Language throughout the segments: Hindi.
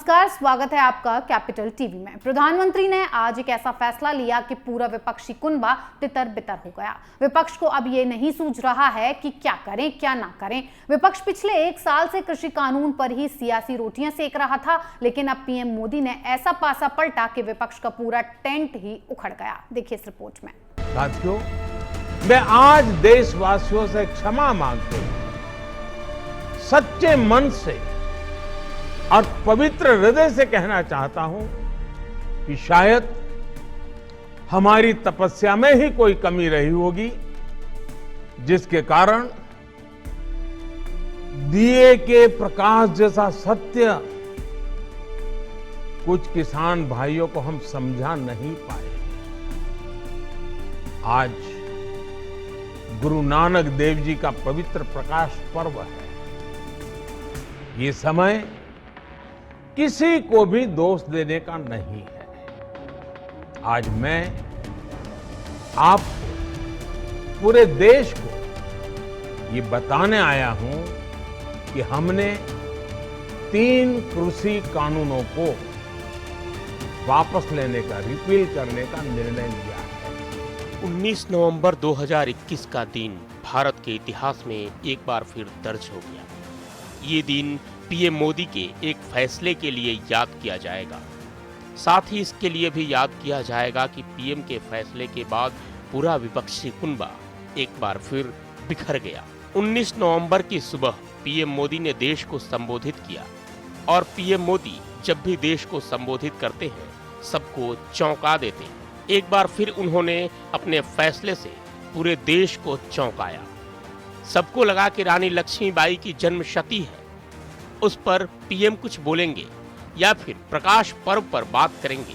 नमस्कार, स्वागत है आपका कैपिटल टीवी में। प्रधानमंत्री ने आज एक ऐसा फैसला लिया कि पूरा विपक्षी कुनबा तितर बितर हो गया। विपक्ष को अब ये नहीं सूझ रहा है कि क्या करें क्या ना करें। विपक्ष पिछले 1 साल से कृषि कानून पर ही सियासी रोटियां सेक रहा था, लेकिन अब पीएम मोदी ने ऐसा पासा पलटा कि विपक्ष का पूरा टेंट ही उखड़ गया। देखिए इस रिपोर्ट में। साथियों, मैं आज देशवासियों से क्षमा मांगते हुए सच्चे मन से और पवित्र हृदय से कहना चाहता हूं कि शायद हमारी तपस्या में ही कोई कमी रही होगी, जिसके कारण दिए के प्रकाश जैसा सत्य कुछ किसान भाइयों को हम समझा नहीं पाए। आज गुरु नानक देव जी का पवित्र प्रकाश पर्व है। ये समय किसी को भी दोष देने का नहीं है। आज मैं आपको, पूरे देश को ये बताने आया हूं कि हमने 3 कृषि कानूनों को वापस लेने का, रिपील करने का निर्णय लिया है। 19 नवंबर 2021 का दिन भारत के इतिहास में एक बार फिर दर्ज हो गया। ये दिन पीएम मोदी के एक फैसले के लिए याद किया जाएगा। साथ ही इसके लिए भी याद किया जाएगा कि पीएम के फैसले के बाद पूरा विपक्षी कुनबा एक बार फिर बिखर गया। 19 नवंबर की सुबह पीएम मोदी ने देश को संबोधित किया और पीएम मोदी जब भी देश को संबोधित करते हैं सबको चौंका देते हैं। एक बार फिर उन्होंने अपने फैसले से पूरे देश को चौंकाया। सबको लगा कि रानी लक्ष्मीबाई की जन्मशती है, उस पर पीएम कुछ बोलेंगे या फिर प्रकाश पर्व पर बात करेंगे,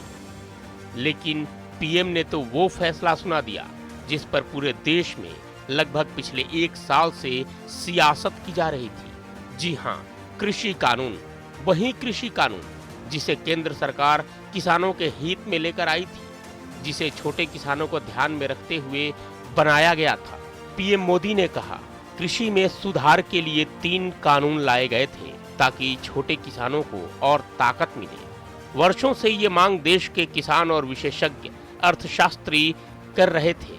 लेकिन पीएम ने तो वो फैसला सुना दिया जिस पर पूरे देश में लगभग पिछले 1 साल से सियासत की जा रही थी। जी हां, कृषि कानून, वही कृषि कानून जिसे केंद्र सरकार किसानों के हित में लेकर आई थी, जिसे छोटे किसानों को ध्यान में रखते हुए बनाया गया था। पीएम मोदी ने कहा, कृषि में सुधार के लिए 3 कानून लाए गए थे ताकि छोटे किसानों को और ताकत मिले। वर्षों से ये मांग देश के किसान और विशेषज्ञ अर्थशास्त्री कर रहे थे।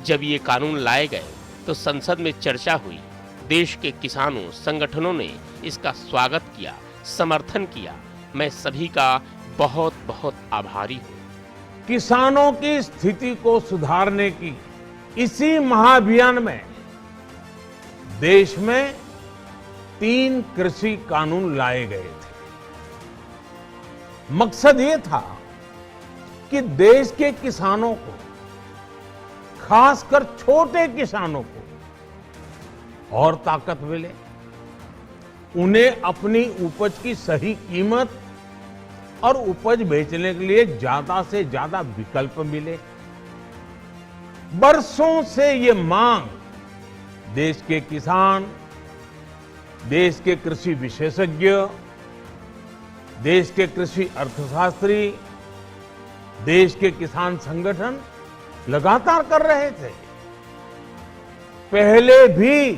जब ये कानून लाए गए तो संसद में चर्चा हुई। देश के किसानों संगठनों ने इसका स्वागत किया, समर्थन किया। मैं सभी का बहुत बहुत आभारी हूँ। किसानों की स्थिति को सुधारने की इसी महाअभियान में देश में 3 कृषि कानून लाए गए थे। मकसद ये था कि देश के किसानों को, खासकर छोटे किसानों को और ताकत मिले, उन्हें अपनी उपज की सही कीमत और उपज बेचने के लिए ज्यादा से ज्यादा विकल्प मिले। बरसों से ये मांग देश के किसान, देश के कृषि विशेषज्ञ, देश के कृषि अर्थशास्त्री, देश के किसान संगठन लगातार कर रहे थे। पहले भी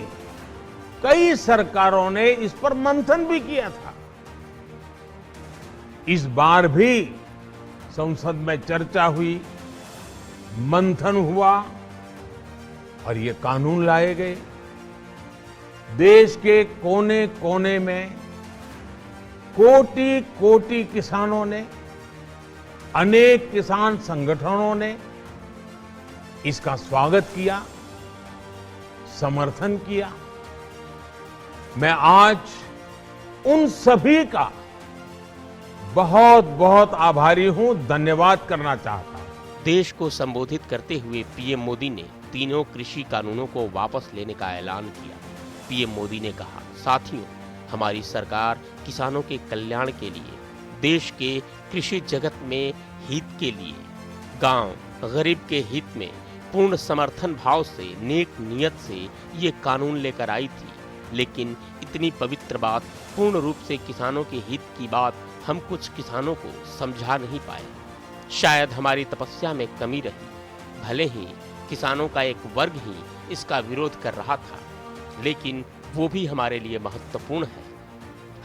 कई सरकारों ने इस पर मंथन भी किया था। इस बार भी संसद में चर्चा हुई, मंथन हुआ और ये कानून लाए गए। देश के कोने कोने में कोटि कोटि किसानों ने, अनेक किसान संगठनों ने इसका स्वागत किया, समर्थन किया। मैं आज उन सभी का बहुत बहुत आभारी हूं, धन्यवाद करना चाहता हूं। देश को संबोधित करते हुए पीएम मोदी ने तीनों कृषि कानूनों को वापस लेने का ऐलान किया। पीएम मोदी ने कहा, साथियों, हमारी सरकार किसानों के कल्याण के लिए, देश के कृषि जगत में हित के लिए, गांव गरीब के हित में पूर्ण समर्थन भाव से, नेक नियत से ये कानून लेकर आई थी। लेकिन इतनी पवित्र बात, पूर्ण रूप से किसानों के हित की बात हम कुछ किसानों को समझा नहीं पाए। शायद हमारी तपस्या में कमी रही। भले ही किसानों का एक वर्ग ही इसका विरोध कर रहा था, लेकिन वो भी हमारे लिए महत्वपूर्ण है।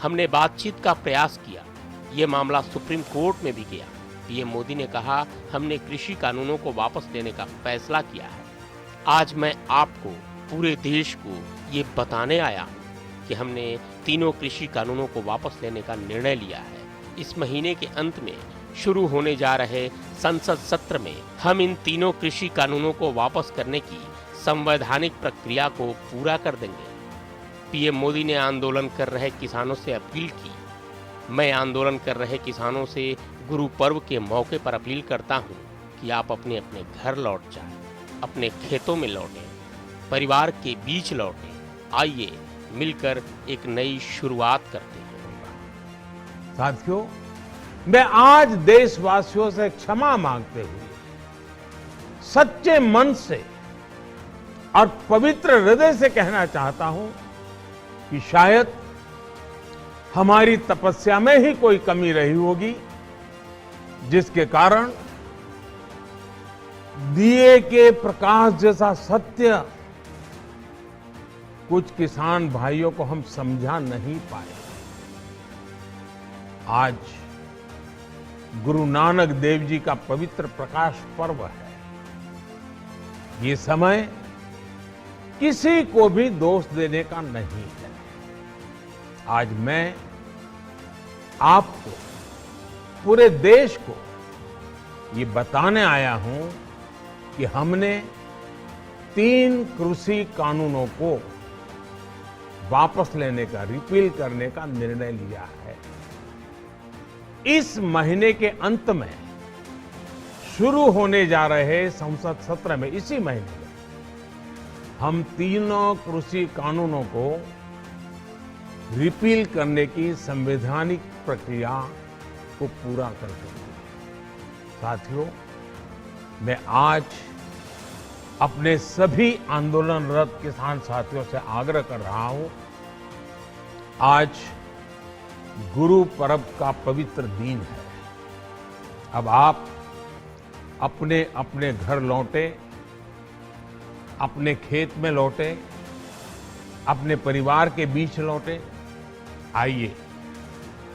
हमने बातचीत का प्रयास किया, ये मामला सुप्रीम कोर्ट में भी गया। पीएम मोदी ने कहा, हमने कृषि कानूनों को वापस लेने का फैसला किया है। आज मैं आपको, पूरे देश को ये बताने आया हूँ कि हमने तीनों कृषि कानूनों को वापस लेने का निर्णय लिया है। इस महीने के अंत में शुरू होने जा रहे संसद सत्र में हम इन तीनों कृषि कानूनों को वापस करने की संवैधानिक प्रक्रिया को पूरा कर देंगे। पीएम मोदी ने आंदोलन कर रहे किसानों से अपील की। मैं आंदोलन कर रहे किसानों से गुरु पर्व के मौके पर अपील करता हूं कि आप अपने अपने घर लौट जाएं, अपने खेतों में लौटें, परिवार के बीच लौटें। आइए मिलकर एक नई शुरुआत करते हैं। साथियों, मैं आज देशवासियों से क्षमा मांगते हुए सच्चे मन से और पवित्र हृदय से कहना चाहता हूं कि शायद हमारी तपस्या में ही कोई कमी रही होगी, जिसके कारण दिए के प्रकाश जैसा सत्य कुछ किसान भाइयों को हम समझा नहीं पाए। आज गुरु नानक देव जी का पवित्र प्रकाश पर्व है। ये समय किसी को भी दोष देने का नहीं है। आज मैं आपको, पूरे देश को ये बताने आया हूं कि हमने 3 कृषि कानूनों को वापस लेने का, रिपील करने का निर्णय लिया है। इस महीने के अंत में शुरू होने जा रहे संसद सत्र में, इसी महीने में हम तीनों कृषि कानूनों को रिपील करने की संवैधानिक प्रक्रिया को पूरा कर देंगे। साथियों, मैं आज अपने सभी आंदोलनरत किसान साथियों से आग्रह कर रहा हूं, आज गुरु पर्व का पवित्र दिन है। अब आप अपने अपने घर लौटे, अपने खेत में लौटे, अपने परिवार के बीच लौटे। आइए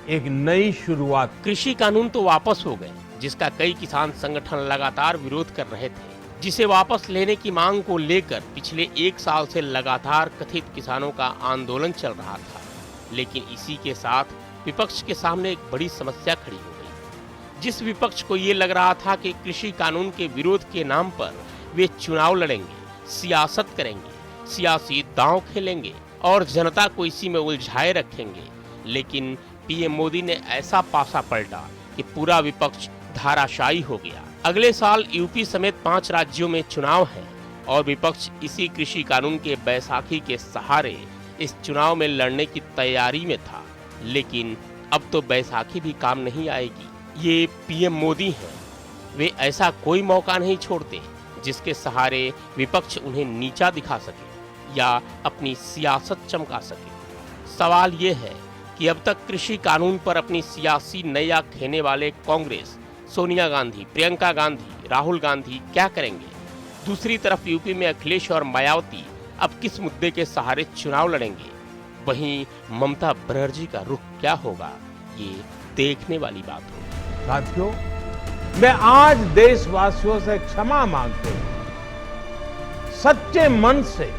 एक नई शुरुआत। कृषि कानून तो वापस हो गए, जिसका कई किसान संगठन लगातार विरोध कर रहे थे, जिसे वापस लेने की मांग को लेकर पिछले 1 साल से लगातार कथित किसानों का आंदोलन चल रहा था। लेकिन इसी के साथ विपक्ष के सामने एक बड़ी समस्या खड़ी हो गई। जिस विपक्ष को ये लग रहा था कि कृषि कानून के विरोध के नाम पर वे चुनाव लड़ेंगे, सियासत करेंगे, सियासी दांव खेलेंगे और जनता को इसी में उलझाए रखेंगे, लेकिन पीएम मोदी ने ऐसा पासा पलटा कि पूरा विपक्ष धाराशायी हो गया। अगले साल यूपी समेत 5 राज्यों में चुनाव हैं और विपक्ष इसी कृषि कानून के बैसाखी के सहारे इस चुनाव में लड़ने की तैयारी में था। लेकिन अब तो बैसाखी भी काम नहीं आएगी। ये पीएम मोदी हैं, वे ऐसा कोई मौका नहीं छोड़ते जिसके सहारे विपक्ष उन्हें नीचा दिखा सके या अपनी सियासत चमका सके। सवाल ये है कि अब तक कृषि कानून पर अपनी सियासी नैया खेने वाले कांग्रेस, सोनिया गांधी, प्रियंका गांधी, राहुल गांधी क्या करेंगे? दूसरी तरफ यूपी में अखिलेश और मायावती अब किस मुद्दे के सहारे चुनाव लड़ेंगे? वहीं ममता बनर्जी का रुख क्या होगा? ये देखने वाली बात होगी। साथियों, मैं आज देशवासियों से क्षमा मांगते हुए सच्चे मन से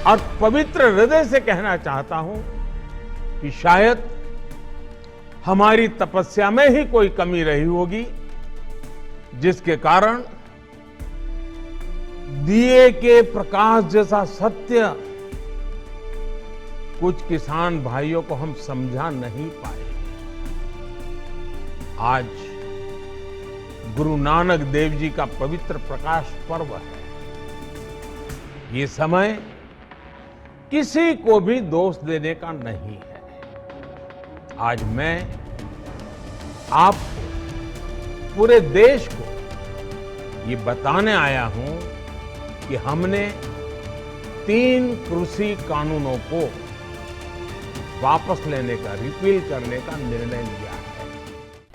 और पवित्र हृदय से कहना चाहता हूं कि शायद हमारी तपस्या में ही कोई कमी रही होगी, जिसके कारण दिए के प्रकाश जैसा सत्य कुछ किसान भाइयों को हम समझा नहीं पाए। आज गुरु नानक देव जी का पवित्र प्रकाश पर्व है। ये समय किसी को भी दोष देने का नहीं है। आज मैं आपको, पूरे देश को ये बताने आया हूं कि हमने 3 कृषि कानूनों को वापस लेने का, रिपील करने का निर्णय लिया है।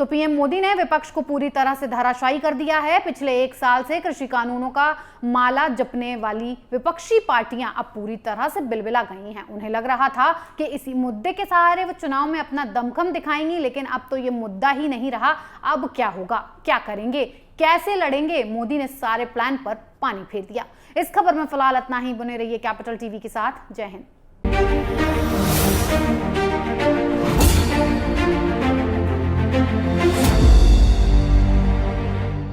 तो पीएम मोदी ने विपक्ष को पूरी तरह से धराशायी कर दिया है। पिछले 1 साल से कृषि कानूनों का माला जपने वाली विपक्षी पार्टियां अब पूरी तरह से बिलबिला गई हैं। उन्हें लग रहा था कि इसी मुद्दे के सहारे वो चुनाव में अपना दमखम दिखाएंगी, लेकिन अब तो ये मुद्दा ही नहीं रहा। अब क्या होगा, क्या करेंगे, कैसे लड़ेंगे? मोदी ने सारे प्लान पर पानी फेर दिया। इस खबर में फिलहाल इतना ही। बने रहिए कैपिटल टीवी के साथ। जय हिंद।